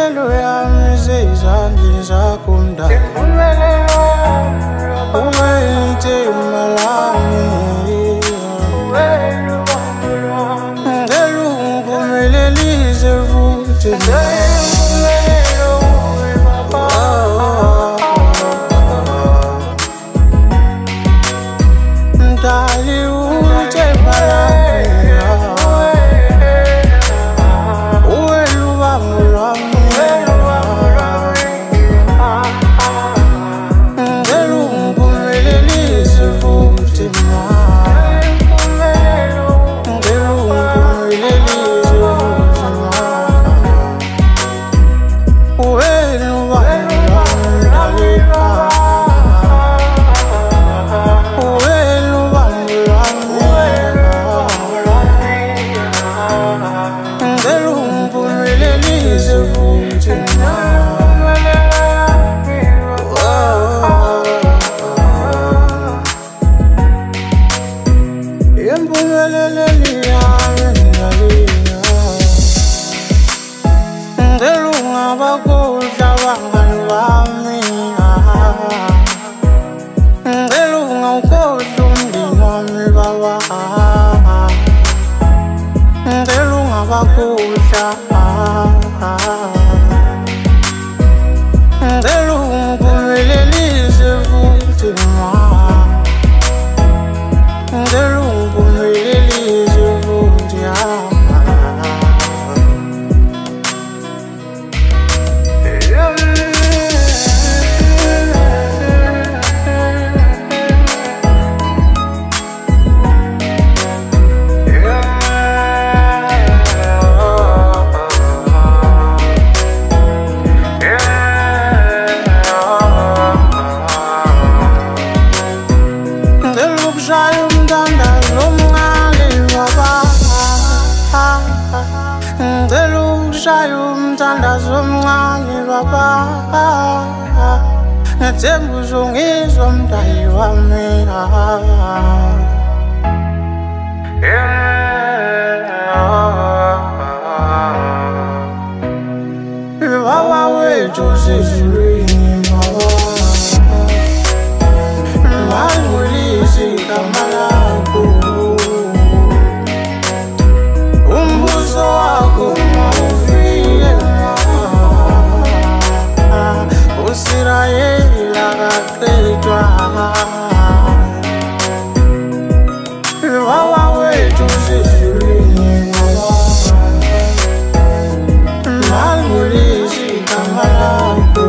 Impumelelo yami isezandleni zakho Mdali. Ube ithemba lami, ngicela ungiphumelelise futhi Mdali, uthemba lami, uwe lubambo lwami, ngicela ungiphumelelise futhi umthandazo omncane baba, ngethemba uzongizwa Mdali wami. Baba wethu usezulwini baba, mangulisi igama lakho, umbuso wakho Israel akaqedwa, Baba wethu usezulwini mangulisi igama lakho,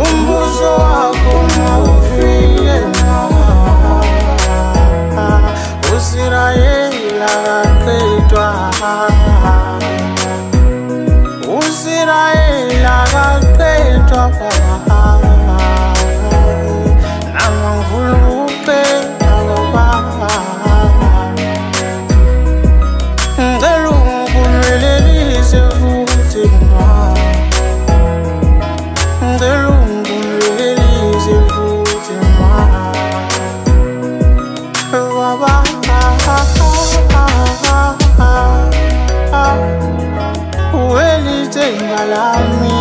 umbuso wakho mawufike Israel akaqedwa, Israel akaqedwa baba, nama ngifuna ukuqeda baba, ngicela ungiphumelelise futhi ngicela ungiphumelelise futhi baba, uwe lithemba lami.